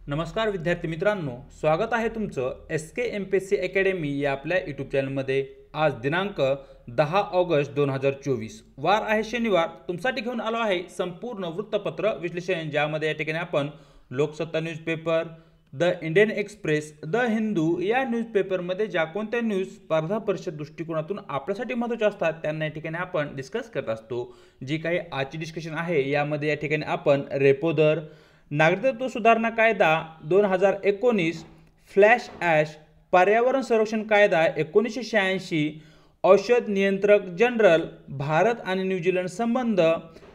नमस्कार विद्यार्थी मित्रांनो, स्वागत आहे तुमचं SK MPSC अकॅडमी या आपल्या यूट्यूब चॅनलमध्ये। आज दिनांक 10 ऑगस्ट 2024 वार आहे शनिवार। तुमच्यासाठी घेऊन आलो आहे संपूर्ण वृत्तपत्र विश्लेषण, ज्यामध्ये या ठिकाणी आपण Loksatta newspaper, the Indian express, the Hindu या न्यूजपेपरमध्ये ज्या कोणत्या न्यूज स्पर्धा परीक्षा दृष्टिकोनातून आपल्यासाठी महत्त्वाच्या असतात त्यांना या ठिकाणी आपण डिस्कस करत असतो। जी काही आजची डिस्कशन आहे यामध्ये या ठिकाणी आपण रेपो दर, नागरिकत्व सुधारणा कायदा 2019, फ्लॅश ॲश, पर्यावरण संरक्षण कायदा 1986, औषध नियंत्रक जनरल, भारत आणि न्यूझीलंड संबंध,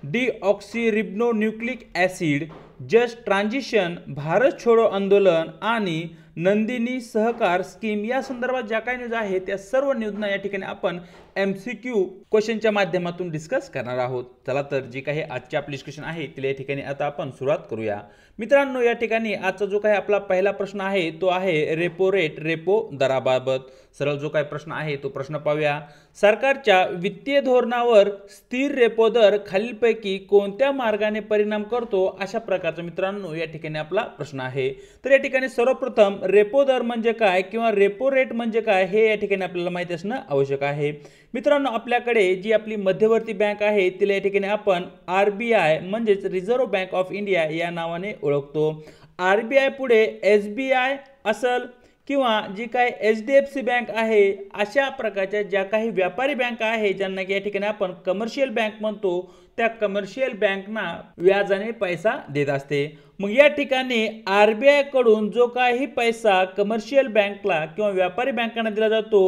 डीऑक्सीरिबोन्यूक्लिक ॲसिड, जस्ट ट्रान्झिशन, भारत छोडो आंदोलन आणि नंदिनी सहकार स्कीम या संदर्भात ज्या काही न्यूज आहे त्या सर्व न्यूजना या ठिकाणी आपण MCQ क्वेश्चनच्या माध्यमातून डिस्कस करणार आहोत। चला तर जी काही आजची आपली डिस्कशन आहे तिला या ठिकाणी आता आपण सुरुवात करूया। मित्रांनो, या ठिकाणी आजचा जो काही आपला पहिला प्रश्न आहे तो आहे रेपो रेट, रेपो दराबाबत। सरळ जो काही प्रश्न आहे तो प्रश्न पाहूया। सरकारच्या वित्तीय धोरणावर स्थिर रेपो दर खालीलपैकी कोणत्या मार्गाने परिणाम करतो, अशा प्रकारचा मित्रांनो या ठिकाणी आपला प्रश्न आहे। तर या ठिकाणी सर्वप्रथम रेपो दर म्हणजे काय किंवा रेपो रेट म्हणजे काय हे या ठिकाणी आपल्याला माहिती असणं आवश्यक आहे। मित्रांनो, आपल्याकडे जी आपली मध्यवर्ती बँक आहे तिला या ठिकाणी आपण RBI म्हणजेच रिझर्व्ह बँक ऑफ इंडिया या नावाने ओळखतो। RBI पुढे SBI असेल किंवा जी काही HDFC बँक आहे, अशा प्रकारच्या ज्या काही व्यापारी बँका आहे ज्यांना की या ठिकाणी आपण कमर्शियल बँक म्हणतो, त्या कमर्शियल बँकना व्याजाने पैसा देत असते। मग या ठिकाणी RBI कडून जो काही पैसा कमर्शियल बँकला किंवा व्यापारी बँकांना दिला जातो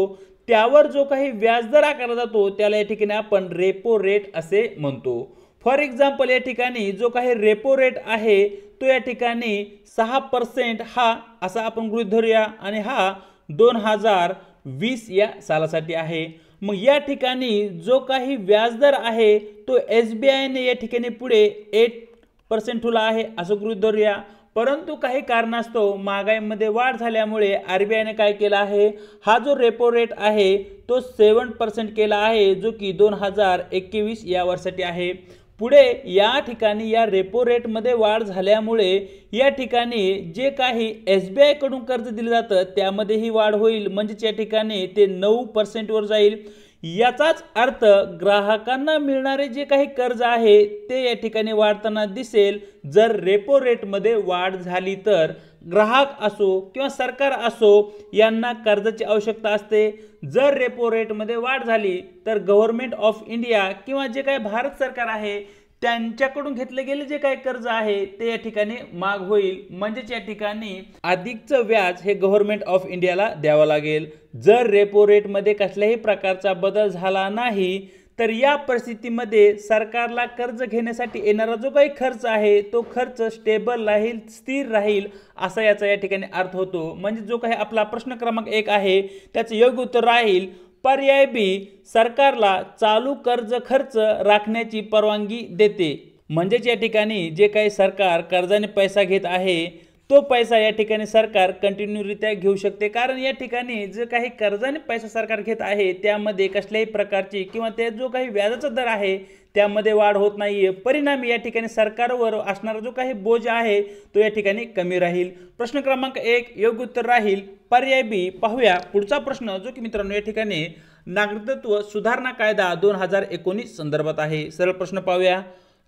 त्यावर जो काही व्याजदर आकारला जातो त्याला या ठिकाणी आपण रेपो रेट असे म्हणतो। फॉर एक्झाम्पल, या ठिकाणी जो काही रेपो रेट आहे तो या ठिकाणी 6% हा असा आपण गृहीत धरूया आणि हा 2020 या सालासाठी आहे। मग या ठिकाणी जो काही व्याजदर आहे तो SBI ने या ठिकाणी पुढे 8% ठेवला आहे असं गृहीत धरूया। परंतु काही कारणास्तव महागाईमध्ये वाढ झाल्यामुळे RBI ने काय केला आहे, हा जो रेपो रेट आहे तो 7% केला आहे, जो की 2021 या वर्षासाठी आहे। पुढे या ठिकाणी या रेपो रेट मध्ये वाढ झाल्यामुळे या ठिकाणी जे काही SBI कडून कर्ज दिले जातं त्यामध्ये ही वाढ होईल, म्हणजे या ठिकाणी ते 9% वर जाईल। याचाच अर्थ ग्राहकांना मिळणारे जे काही कर्ज आहे ते या ठिकाणी वाढताना दिसेल जर रेपो रेट मध्ये वाढ झाली तर। ग्राहक असो किंवा सरकार असो यांना कर्जाची आवश्यकता असते। जर रेपो रेट मध्ये वाढ झाली तर गव्हर्नमेंट ऑफ इंडिया किंवा जे काही भारत सरकार आहे त्यांच्याकडून घेतले गेले जे काही कर्ज आहे ते या ठिकाणी माग होईल, म्हणजेच या ठिकाणी अधिकचं व्याज हे गव्हर्नमेंट ऑफ इंडियाला द्यावं लागेल। जर रेपो रेट मध्ये कसल्याही प्रकारचा बदल झाला नाही तर या परिस्थितीमध्ये सरकारला कर्ज घेण्यासाठी येणारा जो काही खर्च आहे तो खर्च स्टेबल राहील, स्थिर राहील असा याचा या ठिकाणी अर्थ होतो। म्हणजे जो काही आपला प्रश्न क्रमांक 1 आहे त्याचे योग्य उत्तर राहील पर्याय B, सरकारला चालू कर्ज खर्च राखण्याची परवानगी देते। म्हणजेच या ठिकाणी जे काही सरकार कर्जाने पैसा घेत आहे तो पैसा या ठिकाणी सरकार कंटिन्यूरित्या घेऊ शकते, कारण या ठिकाणी जे काही कर्जाने पैसा सरकार घेत आहे त्यामध्ये कसल्याही प्रकारची किंवा ते जो काही व्याजाचा दर आहे त्यामध्ये वाढ होत नाहीये। परिणामी या ठिकाणी सरकारवर असणारा जो काही बोज आहे तो या ठिकाणी कमी राहील। प्रश्न क्रमांक 1 योग्य उत्तर राहील पर्याय B। पाहूया पुढचा प्रश्न, जो की मित्रांनो या ठिकाणी नागरिकत्व सुधारणा कायदा 2019 संदर्भात आहे। सरळ प्रश्न पाहूया।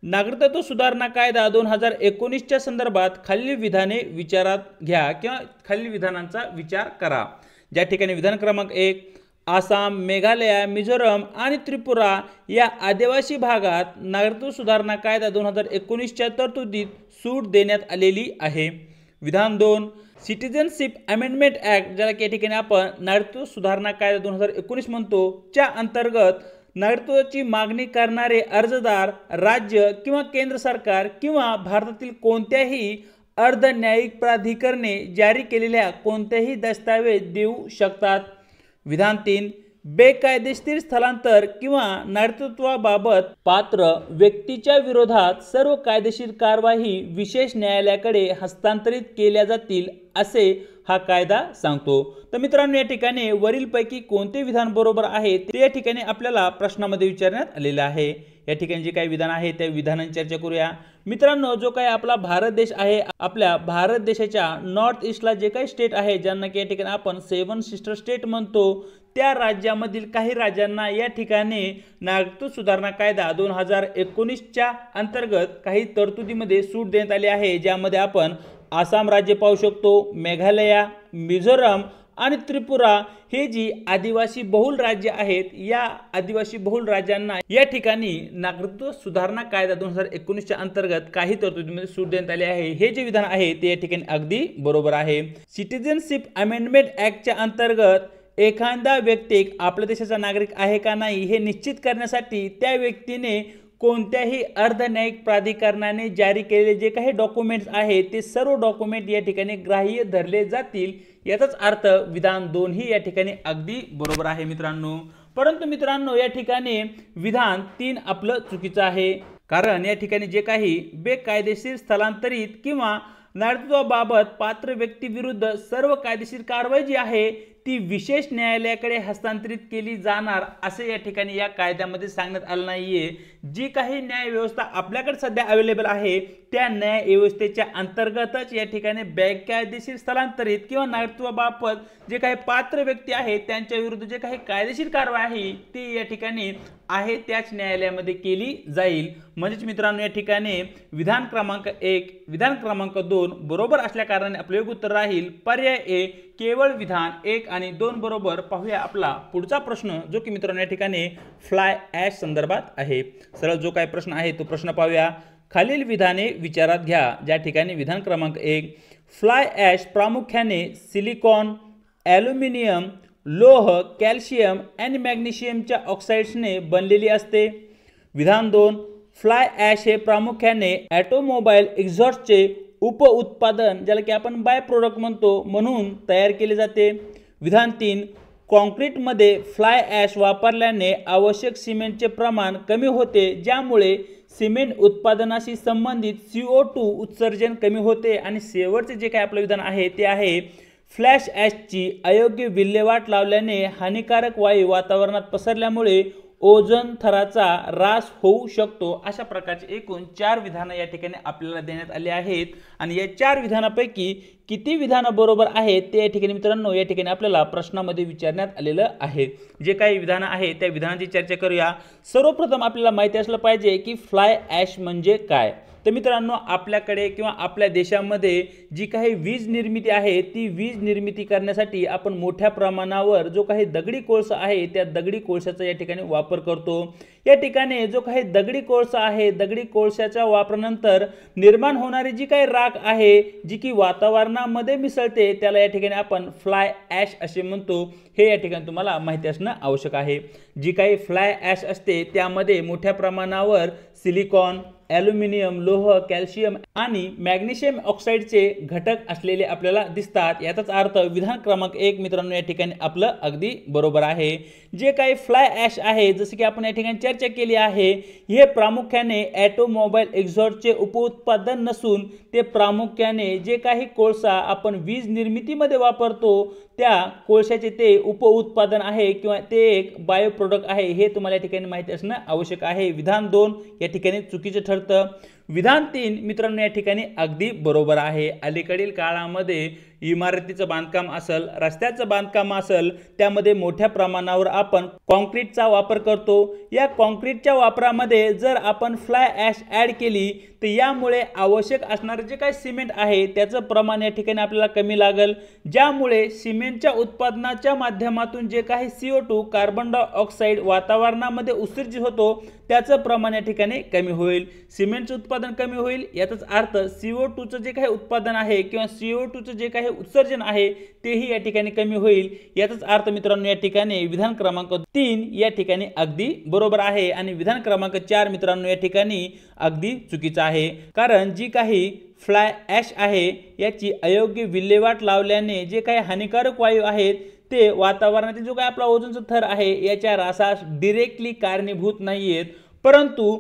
नागरिकत्व सुधारणा कायदा 2019च्या संदर्भात खालील विधाने विचारात घ्या किंवा खालील विधानांचा विचार करा। ज्या ठिकाणी विधान क्रमांक 1, आसाम, मेघालय, मिझोरम आणि त्रिपुरा या आदिवासी भागात नागरिकत्व सुधारणा कायदा 2019च्या तरतुदीत सूट देण्यात आलेली आहे। विधान 2, सिटीजनशिप अमेंडमेंट ॲक्ट, ज्याला या ठिकाणी आपण नागरिकत्व सुधारणा कायदा 2019 म्हणतो, च्या अंतर्गत नागरिकत्वाची मागणी करणारे अर्जदार राज्य किंवा केंद्र सरकार किंवा भारतातील कोणत्याही अर्धन्यायिक प्राधिकरणे जारी केलेल्या कोणतेही दस्तावेज देऊ शकतात। विधान 3, बेकायदेशीर स्थलांतर किंवा नागरिकत्वाबाबत पात्र व्यक्तीच्या विरोधात सर्व कायदेशीर कारवाई विशेष न्यायालयाकडे हस्तांतरित केल्या जातील असे हा कायदा सांगतो। तर मित्रांनो, या ठिकाणी वरीलपैकी कोणते विधान बरोबर आहे ते या ठिकाणी आपल्याला प्रश्नामध्ये विचारण्यात आलेले आहे। या ठिकाणी जे काही विधान आहे त्या विधानांची चर्चा करूया। मित्रांनो, जो काही आपला भारत देश आहे, आपल्या भारत देशाच्या नॉर्थ ईस्टला जे काही स्टेट आहे ज्यांना की या ठिकाणी आपण 7 सिस्टर स्टेट म्हणतो, त्या राज्यामधील काही राज्यांना या ठिकाणी नागरिकत्व सुधारणा कायदा 2019च्या अंतर्गत काही तरतुदीमध्ये सूट देण्यात आली आहे, ज्यामध्ये आपण आसाम राज्य पाहू शकतो, मेघालय, मिझोरम आणि त्रिपुरा हे जी आदिवासी बहुल राज्य आहेत, या आदिवासी बहुल राज्यांना या ठिकाणी नागरिकत्व सुधारणा कायदा 2019च्या अंतर्गत काही तरतुदीमध्ये सूट देण्यात आली आहे। हे जे विधान आहे ते या ठिकाणी अगदी बरोबर आहे। सिटीजनशिप अमेंडमेंट ॲक्टच्या अंतर्गत एखादा व्यक्ती आपल्या देशाचा नागरिक आहे का नाही हे निश्चित करण्यासाठी त्या व्यक्तीने कोणत्याही अर्धन्यायिक प्राधिकरणाने जारी केलेले जे काही डॉक्युमेंट्स आहेत ते सर्व डॉक्युमेंट या ठिकाणी ग्राह्य धरले जातील, याचाच अर्थ विधान 2 ही या ठिकाणी अगदी बरोबर आहे मित्रांनो। परंतु मित्रांनो, या ठिकाणी विधान 3 आपलं चुकीचं आहे, कारण या ठिकाणी जे काही बेकायदेशीर स्थलांतरित किंवा नागरिकत्वाबाबत पात्र व्यक्ती विरुद्ध सर्व कायदेशीर कारवाई जी आहे ती विशेष न्यायालयाकडे हस्तांतरित केली जाणार असे या ठिकाणी या कायद्यामध्ये सांगण्यात आलं नाहीये। जी काही न्याय व्यवस्था आपल्याकडे सध्या अवेलेबल आहे त्या न्याय व्यवस्थेच्या अंतर्गतच या ठिकाणी बेकायदेशीर स्थलांतरित किंवा नागरिकत्वाबाबत जे काही पात्र व्यक्ती आहेत त्यांच्या विरुद्ध जे काही कायदेशीर कारवाई आहे ती या ठिकाणी आहे त्याच न्यायालयामध्ये केली जाईल। म्हणजेच मित्रांनो, या ठिकाणी विधान क्रमांक 1 विधान क्रमांक 2 बरोबर असल्या कारणाने आपले योग्य उत्तर राहील पर्याय ए, केवळ विधान 1 आणि 2 बरोबर। पाहूया आपला पुढचा प्रश्न, जो की मित्रांनो या ठिकाणी फ्लाय ॲश संदर्भात आहे। सरळ जो काही प्रश्न आहे तो प्रश्न पाहूया। खालील विधाने विचारात घ्या। ज्या ठिकाणी विधान क्रमांक 1, फ्लाय ॲश प्रामुख्याने सिलिकॉन, ॲल्युमिनियम, लोह, कॅल्शियम आणि मॅग्नेशियमच्या ऑक्साईड्सने बनलेली असते। विधान 2, फ्लाय ॲश हे प्रामुख्याने ऑटोमोबाईल एक्झॉस्टचे उपउत्पादन, ज्याला की आपण बाय प्रोडक्ट म्हणतो, म्हणून तयार केले जाते। विधान 3, कॉन्क्रीटमध्ये फ्लाय ॲश वापरल्याने आवश्यक सिमेंटचे प्रमाण कमी होते, ज्यामुळे सिमेंट उत्पादनाशी संबंधित CO2 उत्सर्जन कमी होते। आणि शेवटचे जे काही आपलं विधान आहे ते आहे फ्लॅश ॲशची अयोग्य विल्हेवाट लावल्याने हानिकारक वायू वातावरणात पसरल्यामुळे ओझोन थराचा ऱ्हास होऊ शकतो। अशा प्रकारचे एकूण 4 विधानं या ठिकाणी आपल्याला देण्यात आले आहेत आणि या 4 विधानापैकी किती विधानं बरोबर आहेत ते या ठिकाणी मित्रांनो या ठिकाणी आपल्याला प्रश्नामध्ये विचारण्यात आलेलं आहे। जे काही विधानं आहेत त्या विधानांची चर्चा करूया। सर्वप्रथम आपल्याला माहिती असलं पाहिजे की फ्लाय ॲश म्हणजे काय। तर मित्रांनो, आपल्याकडे किंवा आपल्या देशामध्ये जी काही वीज निर्मिती आहे ती वीज निर्मिती करण्यासाठी आपण मोठ्या प्रमाणावर जो काही दगडी कोळसा आहे त्या दगडी कोळशाचा या ठिकाणी वापर करतो। या ठिकाणी जो काही दगडी कोळसा आहे, दगडी कोळशाच्या वापरानंतर निर्माण होणारी जी काही राख आहे जी की वातावरणामध्ये मिसळते त्याला या ठिकाणी आपण फ्लाय ॲश असे म्हणतो। हे या ठिकाणी तुम्हाला माहिती असणं आवश्यक आहे। जी काही फ्लाय ॲश असते त्यामध्ये मोठ्या प्रमाणावर सिलिकॉन, ॲल्युमिनियम, लोह, कॅल्शियम आणि मॅग्नेशियम ऑक्साईडचे घटक असलेले आपल्याला दिसतात। याचाच अर्थ विधान क्रमांक 1 मित्रांनो या ठिकाणी आपलं अगदी बरोबर आहे। जे काही फ्लाय ॲश आहे जसे की आपण या ठिकाणी चर्चा केली आहे, हे प्रामुख्याने ऑटोमोबाईल एक्झॉस्टचे उपउत्पादन नसून ते प्रामुख्याने जे काही कोळसा आपण वीज निर्मितीमध्ये वापरतो त्या कोळशाचे ते उपउत्पादन आहे किंवा ते एक बायो प्रोडक्ट आहे, हे तुम्हाला या ठिकाणी माहिती असणं आवश्यक आहे। विधान 2 या ठिकाणी चुकीचं ठरतं। विधान 3 मित्रांनो या ठिकाणी अगदी बरोबर आहे। अलीकडील काळामध्ये इमारतीचं बांधकाम असेल, रस्त्याचं बांधकाम असेल, त्यामध्ये मोठ्या प्रमाणावर आपण कॉन्क्रीटचा वापर करतो। या कॉन्क्रीटच्या वापरामध्ये जर आपण फ्लाय ॲश ॲड केली तर यामुळे आवश्यक असणारे जे काही सिमेंट आहे त्याचं प्रमाण या ठिकाणी आपल्याला कमी लागेल, ज्यामुळे सिमेंटच्या उत्पादनाच्या माध्यमातून जे काही CO2 कार्बन डायऑक्साईड वातावरणामध्ये उत्सर्जित होतो त्याचं प्रमाण या ठिकाणी कमी होईल। सिमेंटचं उत्पादन कमी होईल याचाच अर्थ CO2चं जे काही उत्पादन आहे किंवा CO2चं जे काही उत्सर्जन आहे तेही या ठिकाणी कमी होईल। याचाच अर्थ मित्रांनो या ठिकाणी विधान क्रमांक 3 या ठिकाणी अगदी बरोबर आहे आणि विधान क्रमांक 4 मित्रांनो या ठिकाणी अगदी चुकीचं आहे। कारण जी काही फ्लाय ॲश आहे याची अयोग्य विल्हेवाट लावल्याने जे काही हानिकारक वायू आहेत ते वातावरणातील जो काय आपला ओझोनचा थर आहे याच्या ऱ्हासास डिरेक्टली कारणीभूत नाहीयेत, परंतु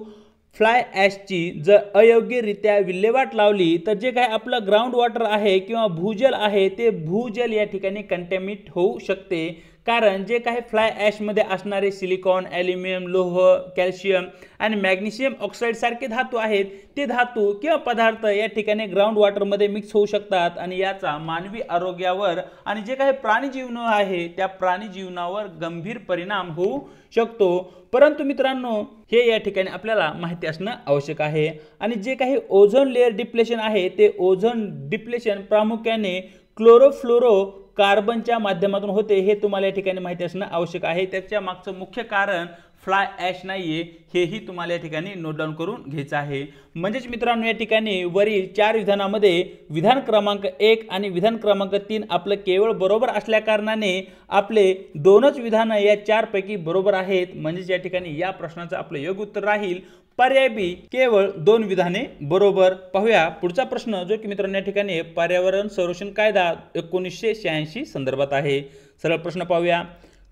फ्लाय ॲशची जर अयोग्यरित्या विल्हेवाट लावली तर जे काय आपलं ग्राउंड वॉटर आहे किंवा भूजल आहे ते भूजल या ठिकाणी कंटॅमिनेट होऊ शकते, कारण जे काही फ्लाय ॲशमध्ये असणारे सिलिकॉन, ॲल्युमिनियम, लोह, कॅल्शियम आणि मॅग्नेशियम ऑक्साईड सारखे धातू आहेत, ते धातू किंवा पदार्थ या ठिकाणी ग्राउंड वॉटरमध्ये मिक्स होऊ शकतात आणि याचा मानवी आरोग्यावर आणि जे काही प्राणी जीवन आहे त्या प्राणी जीवनावर गंभीर परिणाम होऊ शकतो। परंतु मित्रांनो हे या ठिकाणी आपल्याला माहिती असणं आवश्यक आहे। आणि जे काही ओझोन लेअर डिप्लेशन आहे ते ओझोन डिप्लेशन प्रामुख्याने क्लोरोफ्लोरो कार्बनच्या माध्यमातून होते, हे तुम्हाला या ठिकाणी माहिती असणं आवश्यक आहे। त्याच्या मागचं मुख्य कारण फ्लाय ॲश नाहीये, हेही तुम्हाला या ठिकाणी नोट डाऊन करून घ्यायचं आहे। म्हणजेच मित्रांनो या ठिकाणी वरील 4 विधानामध्ये विधान क्रमांक 1 आणि विधान क्रमांक 3 आपलं केवळ बरोबर असल्या कारणाने आपले 2च विधान या 4 पैकी बरोबर आहेत। म्हणजेच या ठिकाणी या प्रश्नाचं आपलं योग्य उत्तर राहील पर्याय बी, केवळ 2 विधाने बरोबर। पाहूया पुढचा प्रश्न, जो की मित्रांनो या ठिकाणी पर्यावरण संरक्षण कायदा 1986 संदर्भात आहे। सरळ प्रश्न पाहूया।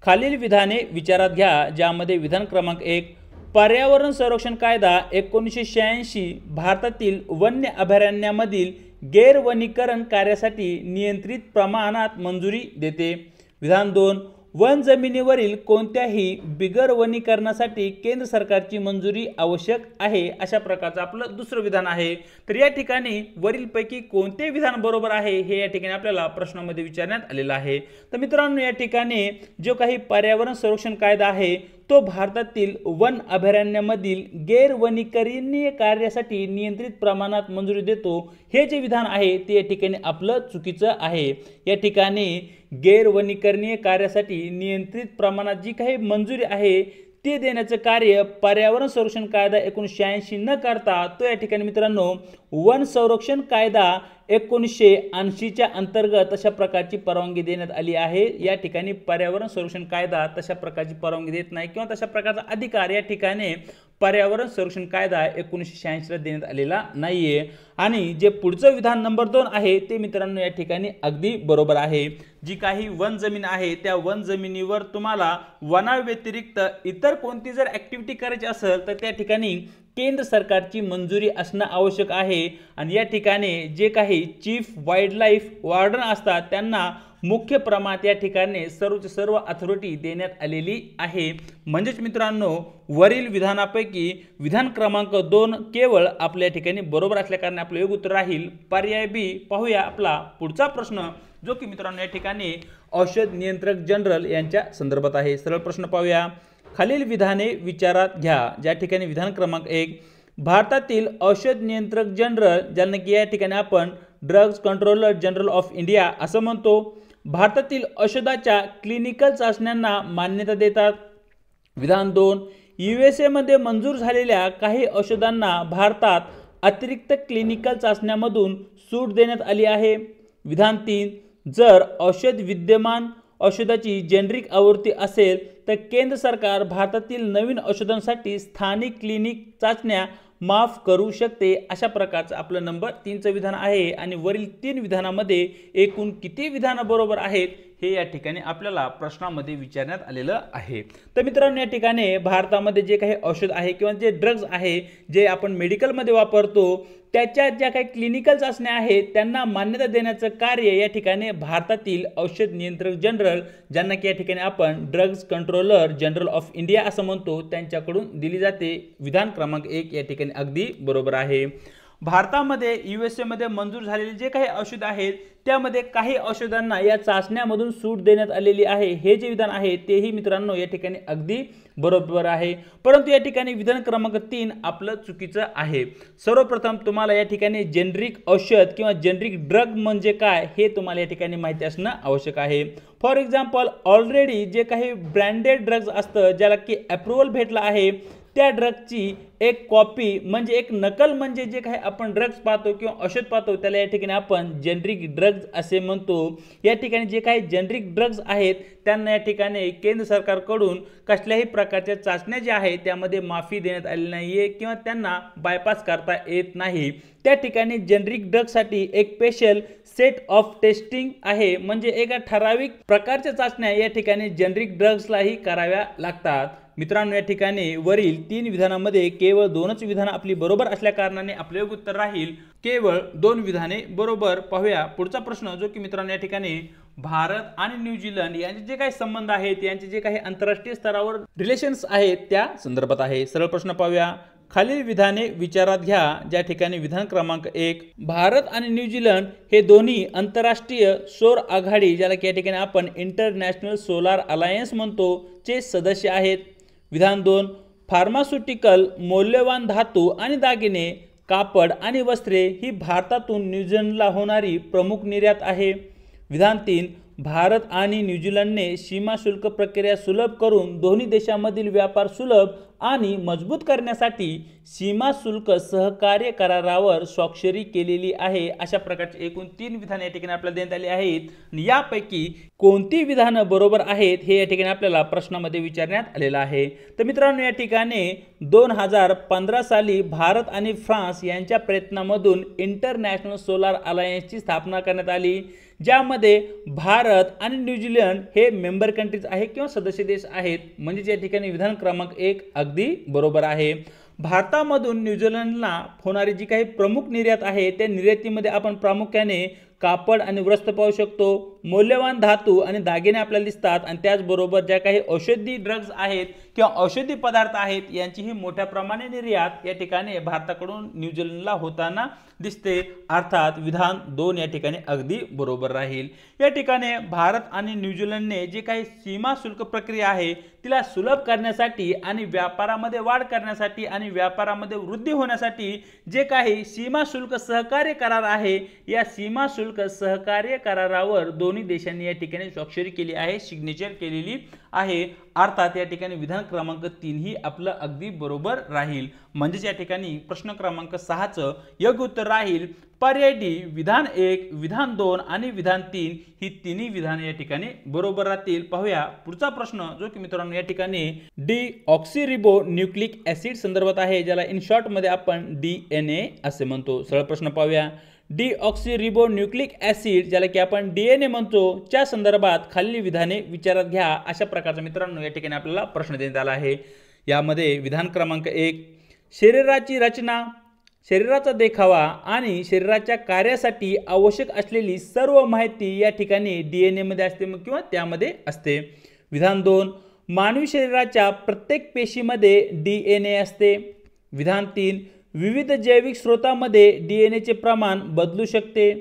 खालील विधाने विचारात घ्या, ज्यामध्ये विधान क्रमांक 1 पर्यावरण संरक्षण कायदा 1986 भारतातील वन्य अभयारण्यामधील गैरवनीकरण कार्यासाठी नियंत्रित प्रमाणात मंजुरी देते। विधान 2 वन जमिनीवरील कोणत्याही बिगर वनीकरणासाठी केंद्र सरकारची मंजुरी आवश्यक आहे, अशा प्रकारचं आपलं दुसरं विधान आहे। तर या ठिकाणी वरीलपैकी कोणते विधान बरोबर आहे हे या ठिकाणी आपल्याला प्रश्नामध्ये विचारण्यात आलेलं आहे। तर मित्रांनो या ठिकाणी जो काही पर्यावरण संरक्षण कायदा आहे तो भारतातील वन अभयारण्यामधील गैरवनीकरणीय कार्यासाठी नियंत्रित प्रमाणात मंजुरी देतो, हे जे विधान आहे ते या ठिकाणी आपलं चुकीचं आहे। या ठिकाणी गैरवनीकरणीय कार्यासाठी नियंत्रित प्रमाणात जी काही मंजुरी आहे ते देण्याचं कार्य पर्यावरण संरक्षण कायदा 1986 न करता तो या ठिकाणी मित्रांनो वन संरक्षण कायदा 1980 च्या अंतर्गत अशा प्रकारची परवानगी देण्यात आली आहे। या ठिकाणी पर्यावरण संरक्षण कायदा तशा प्रकारची परवानगी देत नाही किंवा तशा प्रकारचा अधिकार या ठिकाणी पर्यावरण संरक्षण कायदा 1986 ला देण्यात आलेला नाहीये। आणि जे पुढचं विधान नंबर 2 आहे ते मित्रांनो या ठिकाणी अगदी बरोबर आहे। जी काही वन जमीन आहे त्या वन जमिनीवर तुम्हाला वनाव्यतिरिक्त इतर कोणती जर ऍक्टिव्हिटी करायची असेल तर त्या ठिकाणी केंद्र सरकारची मंजुरी असणं आवश्यक आहे। आणि या ठिकाणी जे काही चीफ वाईल्ड लाईफ वॉर्डन असतात त्यांना मुख्य प्रमाणात या ठिकाणी सर्व अथॉरिटी देण्यात आलेली आहे। म्हणजेच मित्रांनो वरील विधानापैकी विधान क्रमांक 2 केवळ आपल्या ठिकाणी बरोबर असल्या कारणे आपलं योग्य उत्तर राहील पर्याय बी। पाहूया आपला पुढचा प्रश्न, जो की मित्रांनो या ठिकाणी औषध नियंत्रक जनरल यांच्या संदर्भात आहे। सरळ प्रश्न पाहूया। खालील विधाने विचारात घ्या, ज्या ठिकाणी विधान क्रमांक 1 भारतातील औषध नियंत्रक जनरल, ज्यांना की या ठिकाणी आपण drugs controller general of India असं म्हणतो, भारतातील औषधाच्या क्लिनिकल चाचण्यांना मान्यता देतात। विधान 2 USA मध्ये मंजूर झालेल्या काही औषधांना भारतात अतिरिक्त क्लिनिकल चाचण्यांमधून सूट देण्यात आली आहे। विधान 3 जर औषध विद्यमान औषधाची जेनरिक आवृत्ती असेल तर केंद्र सरकार भारतातील नवीन औषधांसाठी स्थानिक क्लिनिक चाचण्या माफ करू शकते, अशा प्रकारचं आपलं नंबर 3चं विधान आहे। आणि वरील 3 विधानामध्ये एकूण किती विधानं बरोबर आहेत हे या ठिकाणी आपल्याला प्रश्नामध्ये विचारण्यात आलेलं आहे। तर मित्रांनो या ठिकाणी भारतामध्ये जे काही औषध आहे किंवा जे ड्रग्ज आहे जे आपण मेडिकलमध्ये वापरतो त्याच्या ज्या काही क्लिनिकल चाचण्या आहेत त्यांना मान्यता देण्याचं कार्य या ठिकाणी भारतातील औषध नियंत्रक जनरल, ज्यांना की या ठिकाणी आपण drugs controller general of India असं म्हणतो, त्यांच्याकडून दिली जाते। विधान क्रमांक 1 या ठिकाणी अगदी बरोबर आहे। भारतामध्ये USA मध्ये मंजूर झालेले जे काही औषध आहेत त्यामध्ये काही औषधांना या चाचण्यामधून सूट देण्यात आलेली आहे, हे जे विधान आहे तेही मित्रांनो या ठिकाणी अगदी बरोबर आहे। परंतु या ठिकाणी विधान क्रमांक 3 आपलं चुकीचं आहे। सर्वप्रथम तुम्हाला या ठिकाणी जेनरिक औषध किंवा जेनरिक ड्रग म्हणजे काय हे तुम्हाला या ठिकाणी माहिती असणं आवश्यक आहे। फॉर एक्झाम्पल ऑलरेडी जे काही ब्रँडेड ड्रग्ज असतं ज्याला की अप्रूव्हल भेटला आहे त्या ड्रगची एक कॉपी म्हणजे एक नकल म्हणजे जे काही आपण ड्रग्ज पाहतो किंवा औषध पाहतो त्याला या ठिकाणी आपण जेनरिक ड्रग्ज असे म्हणतो। या ठिकाणी जे काही जेनरिक ड्रग्ज आहेत त्यांना या ठिकाणी केंद्र सरकारकडून कसल्याही प्रकारच्या चाचण्या ज्या आहेत त्यामध्ये माफी देण्यात आली नाहीये किंवा त्यांना बायपास करता येत नाही। त्या ठिकाणी जेनरिक ड्रग्जसाठी एक स्पेशल सेट ऑफ टेस्टिंग आहे, म्हणजे एका ठराविक प्रकारच्या चाचण्या या ठिकाणी जेनरिक ड्रग्जलाही कराव्या लागतात। मित्रांनो, या ठिकाणी वरील 3 विधानांमध्ये केवळ 2च विधानं आपली बरोबर असल्या कारणाने आपले योग्य उत्तर राहील केवळ 2 विधाने बरोबर। पाहूया पुढचा प्रश्न, जो की मित्रांनो या ठिकाणी भारत आणि न्यूझीलंड यांचे जे काही संबंध आहेत, यांचे जे काही आंतरराष्ट्रीय स्तरावर रिलेशन्स आहेत त्या संदर्भात आहे। सरळ प्रश्न पाहूया, खालील विधाने विचारात घ्या। ज्या ठिकाणी विधान क्रमांक 1, भारत आणि न्यूझीलंड हे दोन्ही आंतरराष्ट्रीय सौर आघाडी, ज्याला की या ठिकाणी आपण इंटरनॅशनल सोलार अलायन्स म्हणतो, चे सदस्य आहेत। विधान 2, फार्मास्युटिकल, मौल्यवान धातू आणि दागिने, कापड आणि वस्त्रे ही भारतातून न्यूझीलंडला होणारी प्रमुख निर्यात आहे। विधान 3, भारत आणि न्यूझीलंडने सीमा शुल्क प्रक्रिया सुलभ करून दोन्ही देशांमधील व्यापार सुलभ आणि मजबूत करण्यासाठी सीमा शुल्क सहकार्य करारावर स्वाक्षरी केलेली आहे। अशा प्रकारचे एकूण 3 विधाने या ठिकाणी आपल्याला देण्यात आली आहेत। यापैकी कोणती विधानं बरोबर आहेत हे या ठिकाणी आपल्याला प्रश्नामध्ये विचारण्यात आलेलं आहे। तर मित्रांनो, या ठिकाणी 2015 साली भारत आणि फ्रान्स यांच्या प्रयत्नामधून इंटरनॅशनल सोलार अलायन्सची स्थापना करण्यात आली, ज्यामध्ये भारत आणि न्यूझीलंड हे मेंबर कंट्रीज आहे किंवा सदस्य देश आहेत। म्हणजे या ठिकाणी विधान क्रमांक 1 अगदी बरोबर आहे। भारतामधून न्यूझीलंडला होणारी जी काही प्रमुख निर्यात आहे त्या निर्यातीमध्ये आपण प्रामुख्याने कापड आणि वस्त्र पाहू शकतो, मौल्यवान धातू आणि दागिने आपल्याला दिसतात, आणि त्याचबरोबर ज्या काही औषधी ड्रग्ज आहेत किंवा औषधी पदार्थ आहेत यांचीही मोठ्या प्रमाणे निर्यात या ठिकाणी भारताकडून न्यूझीलंडला होताना दिसते। अर्थात विधान 2 या ठिकाणी अगदी बरोबर राहील। या ठिकाणी भारत आणि न्यूझीलंडने जे काही सीमा शुल्क प्रक्रिया आहे तिला सुलभ करण्यासाठी आणि व्यापारामध्ये वाढ करण्यासाठी आणि व्यापारामध्ये वृद्धी होण्यासाठी जे काही सीमा शुल्क सहकार्य करार आहे, या सीमा शुल्क सहकार्य करारावर दोन्ही देशांनी या ठिकाणी स्वाक्षरी केली आहे, सिग्नेचर केलेली आहे। अर्थात या ठिकाणी विधान क्रमांक 3 ही आपलं अगदी बरोबर राहील। म्हणजे या ठिकाणी प्रश्न क्रमांक 6 चं योग्य उत्तर राहील पर्याय डी, विधान 1, विधान 2 आणि विधान 3 ही तिन्ही विधाने या ठिकाणी बरोबर राहतील। पाहूया पुढचा प्रश्न, जो की मित्रांनो या ठिकाणी डीऑक्सिरिबो न्यूक्लिक ऍसिड संदर्भात आहे, ज्याला इन शॉर्ट मध्ये आपण DNA असे म्हणतो। सरळ प्रश्न पाहूया, डीऑक्सिरिबो न्यूक्लिक ऍसिड, ज्याला की आपण DNA म्हणतो, च्या संदर्भात खालील विधाने विचारात घ्या। अशा प्रकारचा मित्रांनो या ठिकाणी आपल्याला प्रश्न देण्यात आला आहे। यामध्ये विधान क्रमांक 1, शरीराची रचना, शरीराचा देखावा आणि शरीराच्या कार्यासाठी आवश्यक असलेली सर्व माहिती या ठिकाणी DNA मध्ये असते किंवा त्यामध्ये असते। विधान 2, मानवी शरीराच्या प्रत्येक पेशीमध्ये DNA असते। विधान 3, विविध जैविक स्रोतांमध्ये DNA चे प्रमाण बदलू शकते।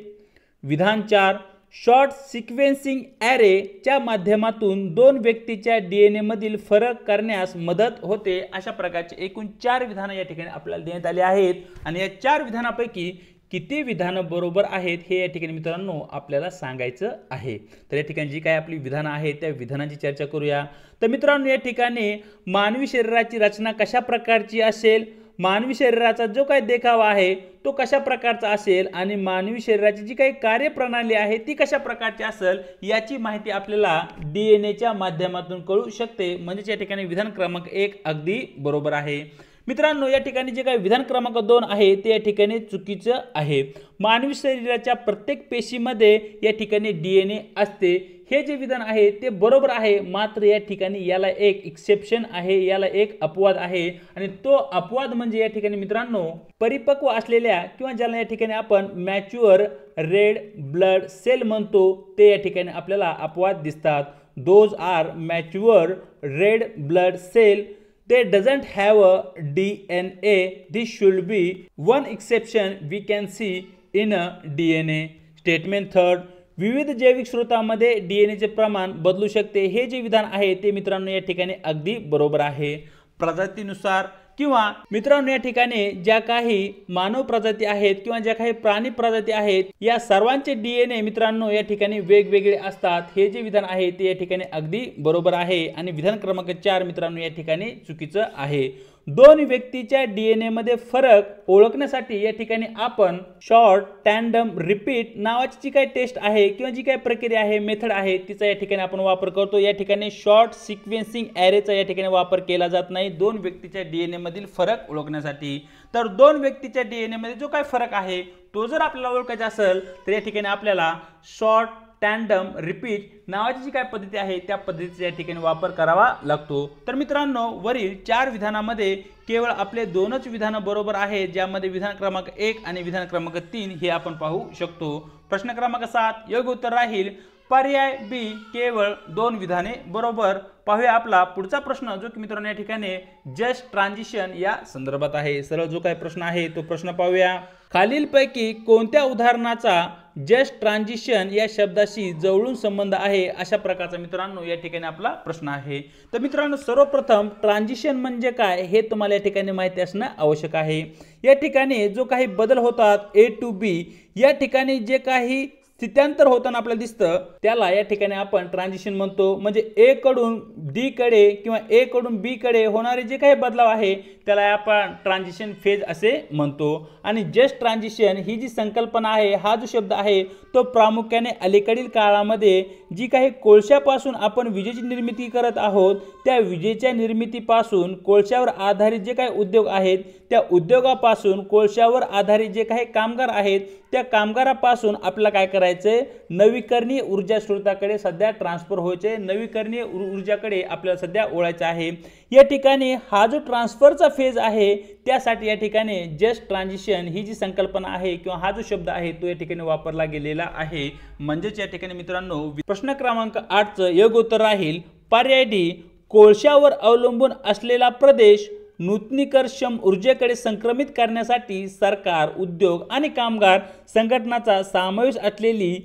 विधान 4, शॉर्ट सिक्वेन्सिंग ॲरे च्या माध्यमातून 2 व्यक्तीच्या DNA मधील फरक करण्यास मदत होते। अशा प्रकारचे एकूण 4 विधानं या ठिकाणी आपल्याला देण्यात आली आहेत, आणि या 4 विधानापैकी किती विधानं बरोबर आहेत हे या ठिकाणी मित्रांनो आपल्याला सांगायचं आहे। तर या ठिकाणी जी काय आपली विधानं आहेत त्या विधानांची चर्चा करूया। तर मित्रांनो, या ठिकाणी मानवी शरीराची रचना कशा प्रकारची असेल, मानवी शरीराचा जो काही देखावा आहे तो कशा प्रकारचा असेल, आणि मानवी शरीराची जी काही कार्यप्रणाली आहे ती कशा प्रकारची असेल याची माहिती आपल्याला DNA च्या माध्यमातून कळू शकते। म्हणजे या ठिकाणी विधान क्रमांक 1 अगदी बरोबर आहे। मित्रांनो, या ठिकाणी जे काही विधान क्रमांक 2 आहे ते या ठिकाणी चुकीचं आहे। मानवी शरीराच्या प्रत्येक पेशीमध्ये या ठिकाणी DNA असते, हे जे विधान आहे ते बरोबर आहे। मात्र या ठिकाणी याला एक एक्सेप्शन आहे, याला एक अपवाद आहे, आणि तो अपवाद म्हणजे या ठिकाणी मित्रांनो परिपक्व असलेल्या किंवा ज्याला या ठिकाणी आपण मॅच्युअर रेड ब्लड सेल म्हणतो ते या ठिकाणी आपल्याला अपवाद दिसतात। Those are mature red blood cell, they doesn't have a DNA. This should be one exception we can see in a DNA. Statement 3, विविध जैविक स्रोतांमध्ये DNA चे प्रमाण बदलू शकते। हे जे विधान आहे ते मित्रांनो या ठिकाणी अगदी बरोबर आहे। प्रजातीनुसार किंवा मित्रांनो या ठिकाणी ज्या काही मानव प्रजाती आहेत किंवा ज्या काही प्राणी प्रजाती आहेत या सर्वांचे DNA मित्रांनो या ठिकाणी वेगवेगळे असतात। हे जे विधान आहे ते या ठिकाणी अगदी बरोबर आहे, आणि विधान क्रमांक 4 मित्रांनो या ठिकाणी चुकीचं आहे। दोन व्यक्तीच्या डीएनए मध्ये फरक ओळखण्यासाठी या ठिकाणी आपण शॉर्ट टँडम रिपीट नावाची जी काही टेस्ट आहे किंवा जी काही प्रक्रिया आहे मेथड आहे तिचा या ठिकाणी आपण वापर करतो। या ठिकाणी शॉर्ट सिक्वेन्सिंग ॲरेचा या ठिकाणी वापर केला जात नाही दोन व्यक्तीच्या डीएनए मधील फरक ओळखण्यासाठी। तर दोन व्यक्तीच्या डीएनए मध्ये जो काही फरक आहे तो जर आपल्याला ओळखायचा असेल तर या ठिकाणी आपल्याला शॉर्ट टँडम रिपीट नावाची जी काय पद्धती आहे त्या पद्धतीचा या ठिकाणी वापर करावा लागतो। तर मित्रांनो वरील 4 विधानामध्ये केवळ आपले 2च विधान बरोबर आहेत, ज्यामध्ये विधान क्रमांक 1 आणि विधान क्रमांक 3 हे आपण पाहू शकतो। प्रश्न क्रमांक 7 योग्य उत्तर राहील पर्याय बी केवळ 2 विधाने बरोबर। पाहूया आपला पुढचा प्रश्न जो की मित्रांनो या ठिकाणी जस्ट ट्रान्झिशन या संदर्भात आहे। सरळ जो काही प्रश्न आहे तो प्रश्न पाहूया। खालीलपैकी कोणत्या उदाहरणाचा जस्ट ट्रान्झिशन या शब्दाशी जवळून संबंध आहे अशा प्रकारचा मित्रांनो या ठिकाणी आपला प्रश्न आहे। तर मित्रांनो सर्वप्रथम ट्रान्झिशन म्हणजे काय हे तुम्हाला या ठिकाणी माहिती असणं आवश्यक आहे। या ठिकाणी जो काही बदल होतात ए टू बी या ठिकाणी जे काही स्थित्यांतर होताना आपल्याला दिसतं त्याला या ठिकाणी आपण ट्रान्झिशन म्हणतो। म्हणजे ए कडून डी कडे किंवा ए कडून बी कडे होणारे जे काही बदलाव आहे त्याला आपण ट्रान्झिशन फेज असे म्हणतो। आणि जस्ट ट्रान्झिशन ही जी संकल्पना आहे हा जो शब्द आहे तो प्रामुख्याने अलीकडील काळामध्ये जी काही कोळशापासून आपण विजेची निर्मिती करत आहोत त्या विजेच्या निर्मितीपासून कोळशावर आधारित जे काही उद्योग आहेत त्या उद्योगापासून कोळशावर आधारित जे काही कामगार आहेत त्या कामगारापासून आपल्याला काय करायचंय नवीकरणीय ऊर्जा स्रोताकडे सध्या ट्रान्सफर व्हायचे, नवीकरणीय ऊर्जाकडे आपल्याला सध्या वळायचं आहे। या ठिकाणी हा जो ट्रान्सफरचा फेज आहे त्यासाठी या ठिकाणी जस्ट ट्रान्झिशन ही जी संकल्पना आहे किंवा हा जो शब्द आहे तो या ठिकाणी वापरला गेलेला आहे। म्हणजेच या ठिकाणी मित्रांनो प्रश्न क्रमांक 8 चं योग्य उत्तर राहील पर्याय डी कोळशावर अवलंबून असलेला प्रदेश नूतनीकरणक्षम ऊर्जेकडे संक्रमित करण्यासाठी सरकार उद्योग आणि कामगार संघटनाचा समावेश असलेली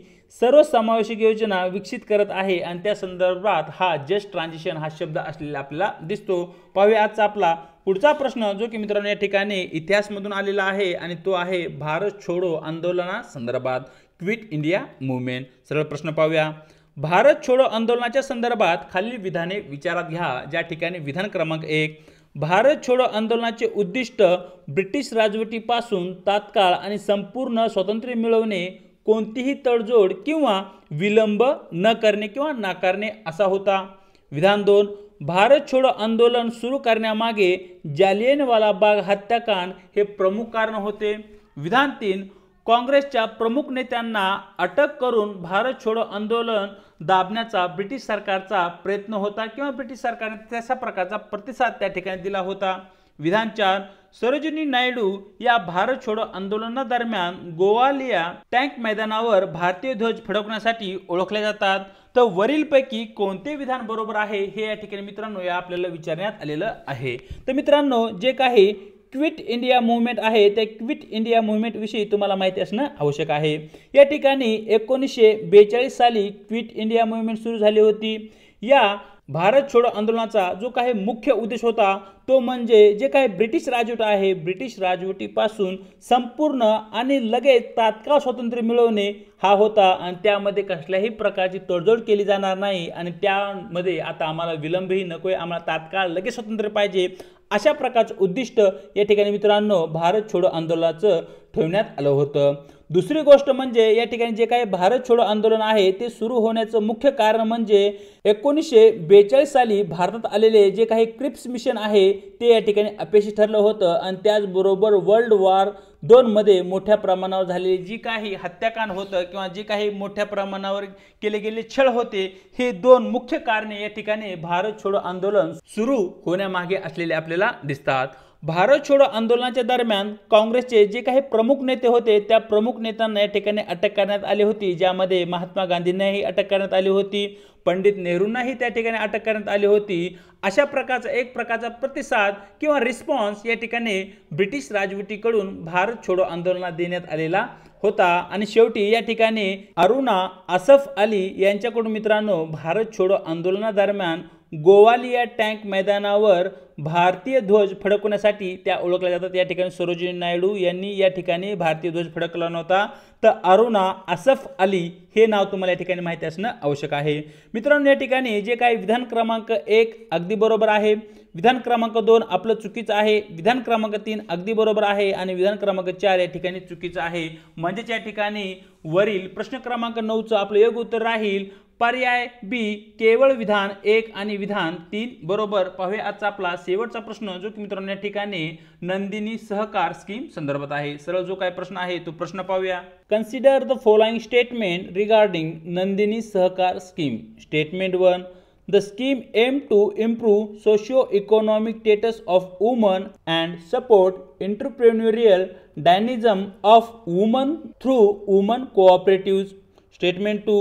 सर्वसमावेशक योजना विकसित करत आहे आणि त्या संदर्भात हा जस्ट ट्रान्झिशन हा शब्द असलेला आपल्याला दिसतो। पाहूया आजचा आपला पुढचा प्रश्न जो की मित्रांनो या ठिकाणी इतिहासमधून आलेला आहे आणि तो आहे भारत छोडो आंदोलना संदर्भात क्विट इंडिया मूवमेंट। सरळ प्रश्न पाहूया। भारत छोडो आंदोलनाच्या संदर्भात खालील विधाने विचारात घ्या। ज्या ठिकाणी विधान क्रमांक 1 भारत छोडो आंदोलनाचे उद्दिष्ट ब्रिटिश राजवटीपासून तात्काळ आणि संपूर्ण स्वातंत्र्य मिळवणे, कोणतीही तडजोड किंवा विलंब न करणे किंवा नाकारणे असा होता। विधान 2 भारत छोडो आंदोलन सुरू करण्यामागे जालियनवाला बाग हत्याकांड हे प्रमुख कारण होते। विधान 3 काँग्रेसच्या प्रमुख नेत्यांना अटक करून भारत छोडो आंदोलन दाबण्याचा ब्रिटिश सरकारचा प्रयत्न होता किंवा ब्रिटिश सरकारने तशा प्रकारचा प्रतिसाद त्या ठिकाणी दिला होता। विधान 4 सरोजिनी नायडू या भारत छोडो आंदोलनादरम्यान गोवालिया टँक मैदानावर भारतीय ध्वज फडकवण्यासाठी ओळखले जातात। तर वरीलपैकी कोणते विधान बरोबर आहे हे या ठिकाणी मित्रांनो या आपल्याला विचारण्यात आलेलं आहे। तर मित्रांनो जे काही क्विट इंडिया मूवमेंट आहे त्या क्विट इंडिया मूवमेंट विषयी तुम्हाला माहिती असणं आवश्यक आहे। या ठिकाणी 1942 साली क्विट इंडिया मूवमेंट सुरू झाली होती। या भारत छोडो आंदोलनाचा जो काही मुख्य उद्देश होता तो म्हणजे जे काही ब्रिटिश राजवट आहे ब्रिटिश राजवटीपासून संपूर्ण आणि लगेच तात्काळ स्वातंत्र्य मिळवणे हा होता आणि त्यामध्ये कसल्याही प्रकारची तडजोड केली जाणार नाही आणि त्यामध्ये आता आम्हाला विलंबही नकोय, आम्हाला तात्काळ लगेच स्वातंत्र्य पाहिजे अशा प्रकारचं उद्दिष्ट या ठिकाणी मित्रांनो भारत छोडो आंदोलनाचं ठेवण्यात आलं होतं। दुसरी गोष्ट म्हणजे या ठिकाणी जे काही भारत छोडो आंदोलन आहे ते सुरू होण्याचं मुख्य कारण म्हणजे 1942 साली भारतात आलेले जे काही क्रिप्स मिशन आहे ते या ठिकाणी अपयशी ठरलं होतं आणि त्याचबरोबर वर्ल्ड वॉर 2 मध्ये मोठ्या प्रमाणावर झालेली जी काही हत्याकांड होतं किंवा जे काही मोठ्या प्रमाणावर केले गेले छळ होते हे 2 मुख्य कारणे या ठिकाणी भारत छोडो आंदोलन सुरू होण्यामागे असलेले आपल्याला दिसतात। भारत छोडो आंदोलनाच्या दरम्यान काँग्रेसचे जे काही प्रमुख नेते होते त्या प्रमुख नेत्यांना या ठिकाणी अटक करण्यात आली होती, ज्यामध्ये महात्मा गांधींनाही अटक करण्यात आली होती, पंडित नेहरूंनाही त्या ठिकाणी अटक करण्यात आली होती। अशा प्रकारचा एक प्रकारचा प्रतिसाद किंवा रिस्पॉन्स या ठिकाणी ब्रिटिश राजवटीकडून भारत छोडो आंदोलनात देण्यात आलेला होता आणि शेवटी या ठिकाणी अरुणा असफ अली यांच्याकडून मित्रांनो भारत छोडो आंदोलनादरम्यान गोवालिया टँक मैदानावर भारतीय ध्वज फडकवण्यासाठी त्या ओळखल्या जातात। या ठिकाणी सरोजिनी नायडू यांनी या ठिकाणी भारतीय ध्वज फडकवला नव्हता। तर अरुणा असफ अली हे नाव तुम्हाला या ठिकाणी माहिती असणं आवश्यक आहे। मित्रांनो, या ठिकाणी जे काही विधान क्रमांक 1 अगदी बरोबर आहे, विधान क्रमांक 2 आपलं चुकीचं आहे, विधान क्रमांक 3 अगदी बरोबर आहे आणि विधान क्रमांक 4 या ठिकाणी चुकीचं आहे। म्हणजे या ठिकाणी वरील प्रश्न क्रमांक 9चं आपलं योग्य उत्तर राहील पर्याय बी, केवळ विधान 1 आणि विधान 3 बरोबर। पाहूया आजचा आपला शेवटचा प्रश्न, जो की मित्रांनो या ठिकाणी नंदिनी सहकार स्कीम संदर्भात आहे। सरळ जो काय प्रश्न आहे तो प्रश्न पाहूया। Consider the following statement regarding Nandini सहकार scheme. Statement 1, the scheme aimed to improve socio-economic status of women and support entrepreneurial dynamism of women through women cooperatives. Statement 2,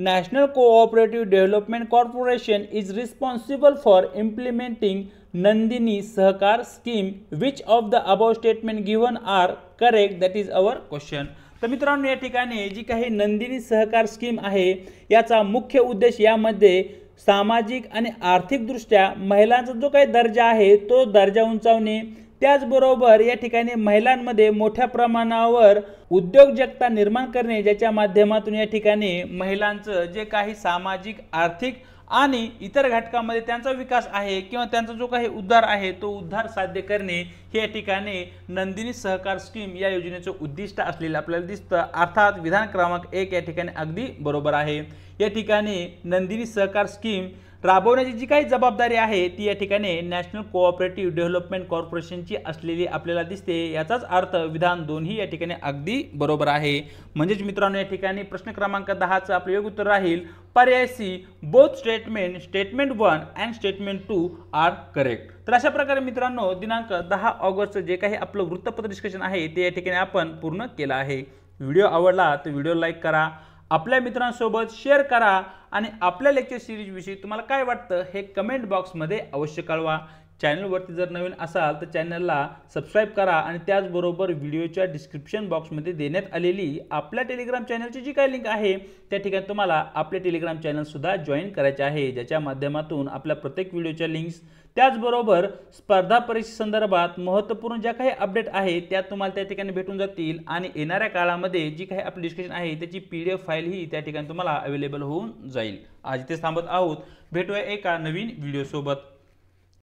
National Cooperative Development Corporation is responsible for implementing Nandini Sahakar scheme. Which of the above statement given are correct? That is our question. तर मित्रांनो, या ठिकाणी जी काही नंदिनी सहकार scheme आहे याचा मुख्य उद्देश यामध्ये सामाजिक आणि आर्थिकदृष्ट्या महिलांचा जो काही दर्जा आहे तो दर्जा उंचावणे, त्याचबरोबर या ठिकाणी महिलांमध्ये मोठ्या प्रमाणावर उद्योजकता निर्माण करणे, ज्याच्या माध्यमातून या ठिकाणी महिलांचं जे काही सामाजिक, आर्थिक आणि इतर घटकांमध्ये त्यांचा विकास आहे किंवा त्यांचा जो काही उद्धार आहे तो उद्धार साध्य करणे, हे या ठिकाणी नंदिनी सहकार स्कीम या योजनेचं उद्दिष्ट असलेलं आपल्याला दिसतं। अर्थात विधान क्रमांक 1 या ठिकाणी अगदी बरोबर आहे। या ठिकाणी नंदिनी सहकार स्कीम राबवण्याची जी काही जबाबदारी आहे ती या ठिकाणी नॅशनल कोऑपरेटिव्ह डेव्हलपमेंट कॉर्पोरेशनची असलेली आपल्याला दिसते। याचाच अर्थ विधान 2 ही या ठिकाणी अगदी बरोबर आहे। म्हणजेच मित्रांनो, या ठिकाणी प्रश्न क्रमांक 10चं आपलं योग्य उत्तर राहील पर्याय C, both statement 1 and statement 2 are correct. तर अशा प्रकारे मित्रांनो, दिनांक 10 ऑगस्टचं जे काही आपलं वृत्तपत्र डिस्कशन आहे ते या ठिकाणी आपण पूर्ण केलं आहे। व्हिडिओ आवडला तर व्हिडिओ लाईक करा, आपल्या मित्रांसोबत शेअर करा आणि आपल्या लेक्चर सिरीज विषयी तुम्हाला काय वाटतं हे कमेंट बॉक्समध्ये अवश्य कळवा। चॅनलवरती जर नवीन असाल तर चॅनलला सबस्क्राईब करा आणि त्याचबरोबर व्हिडिओच्या डिस्क्रिप्शन बॉक्समध्ये देण्यात आलेली आपल्या टेलिग्राम चॅनलची जी काही लिंक आहे त्या ठिकाणी तुम्हाला आपले टेलिग्राम चॅनलसुद्धा जॉईन करायचे आहे, ज्याच्या माध्यमातून आपल्या प्रत्येक व्हिडिओच्या लिंक्स त्याचबरोबर स्पर्धा परीक्षेसंदर्भात महत्त्वपूर्ण ज्या काही अपडेट आहे त्या तुम्हाला त्या ठिकाणी भेटून जातील आणि येणाऱ्या काळामध्ये जी काही आपली डिस्कशन आहे त्याची PDF फाईल ही त्या ठिकाणी तुम्हाला अवेलेबल होऊन जाईल। आज इथेच थांबत आहोत, भेटूया एका नवीन व्हिडिओ सोबत।